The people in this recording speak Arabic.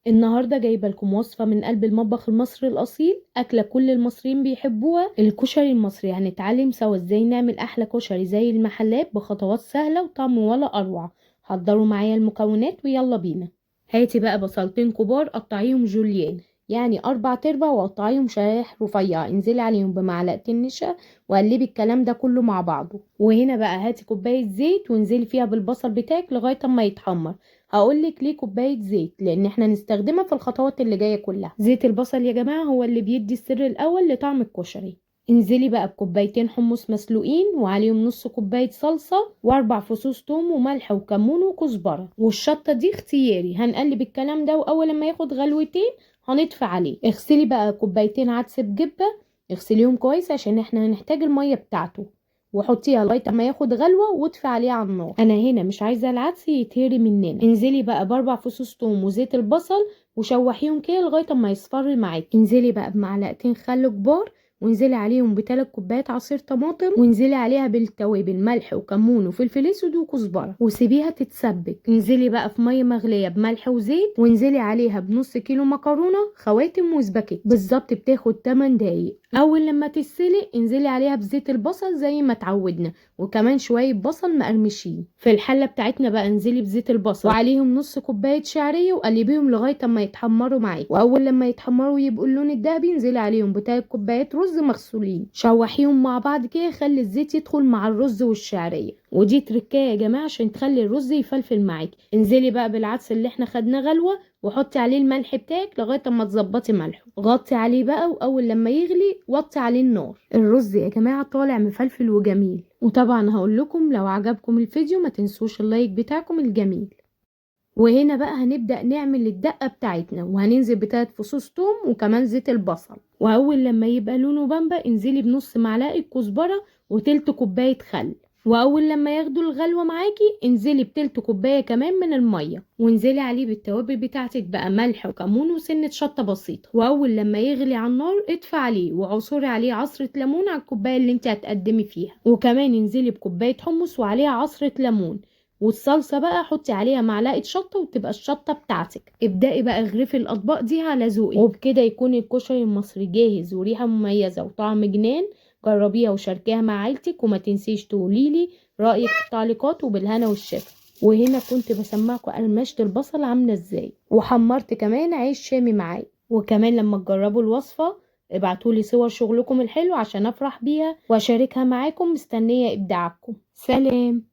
النهارده جايبه لكم وصفه من قلب المطبخ المصري الاصيل، اكله كل المصريين بيحبوها، الكشري المصري. هنتعلم سوا ازاي نعمل احلى كشري زي المحلات بخطوات سهله وطعم ولا اروع. حضروا معايا المكونات ويلا بينا. هاتي بقى بصلتين كبار قطعيهم جوليان، يعني 4/4، وقطعيهم شرايح رفيعه. انزلي عليهم بمعلقتين نشا وقلبي الكلام ده كله مع بعضه. وهنا بقى هاتي كوبايه زيت وانزلي فيها بالبصل بتاعك لغايه اما يتحمر. هقولك ليه كوباية زيت، لان احنا نستخدمها في الخطوات اللي جاية كلها. زيت البصل يا جماعة هو اللي بيدي السر الاول لطعم الكشري. انزلي بقى بكوبايتين حمص مسلوقين وعليهم نص كوباية صلصة واربع فصوص توم وملح وكمون وكزبرة، والشطة دي اختياري. هنقلب الكلام ده، واول ما ياخد غلوتين هنطفي عليه. اغسلي بقى كوبايتين عدس بجبة، اغسليهم كويس عشان احنا هنحتاج المية بتاعته، وحطيها لغايه ما ياخد غلوه واطفي عليه على النار. انا هنا مش عايزه العدس يتهري مننا. انزلي بقى باربع فصوص توم وزيت البصل وشوحيهم كده لغايه ما يصفر معاكي. انزلي بقى بمعلقتين خل كبار، وانزلي عليهم ب3 كوبايات عصير طماطم، وانزلي عليها بالتوابل ملح وكمون وفلفل اسود وكزبره وسيبيها تتسبك. انزلي بقى في ميه مغليه بملح وزيت، وانزلي عليها بنص كيلو مكرونه خواتم وسباكيت بالظبط، بتاخد 8 دقايق. اول لما تتسلق انزلي عليها بزيت البصل زي ما اتعودنا، وكمان شويه بصل مقرمشين. في الحله بتاعتنا بقى انزلي بزيت البصل وعليهم نص كوبايه شعريه وقلبيهم لغايه اما يتحمروا معاكي. واول لما يتحمروا يبقوا اللون الذهبي انزلي عليهم ب3 كوبايات رز مغسولين، شوحيهم مع بعض كده، خلي الزيت يدخل مع الرز والشعريه. ودي تركايه يا جماعه عشان تخلي الرز يفلفل معاكي. انزلي بقى بالعدس اللي احنا خدناه غلوه، وحطي عليه الملح بتاعك لغايه اما تظبطي ملحه. غطي عليه بقى، واول لما يغلي وطي عليه النار. الرز يا جماعه طالع مفلفل وجميل. وطبعا هقول لكم لو عجبكم الفيديو ما تنسوش اللايك بتاعكم الجميل. وهنا بقى هنبدأ نعمل الدقة بتاعتنا، وهننزل ب3 فصوص توم وكمان زيت البصل. واول لما يبقى لونه بامبا انزلي بنص معلقة كزبرة وتلت كوباية خل. واول لما ياخدوا الغلوة معاكي انزلي بتلت كوباية كمان من المية، وانزلي عليه بالتوابل بتاعتك بقى ملح وكمون وسنة شطة بسيطة. واول لما يغلي على النار اطفي عليه وعصري عليه عصرة ليمون على الكوباية اللي انت هتقدمي فيها. وكمان انزلي بكوباية حمص وعليها عصرة ليمون. والصلصة بقى حطي عليها معلقة شطة وتبقى الشطة بتاعتك. ابدأي بقى اغرفي الأطباق دي على ذوقك، وبكده يكون الكشري المصري جاهز وريحة مميزة وطعم جنان. جربيها وشاركيها مع عيلتك، وما تنسيش تقوليلي رأيك في التعليقات. وبالهنا والشفا. وهنا كنت بسمعكم قرمشة البصل عاملة ازاي، وحمرت كمان عيش شامي معايا. وكمان لما تجربوا الوصفة ابعتولي صور شغلكم الحلو عشان افرح بيها واشاركها معاكم. مستنية ابداعكم. سلام.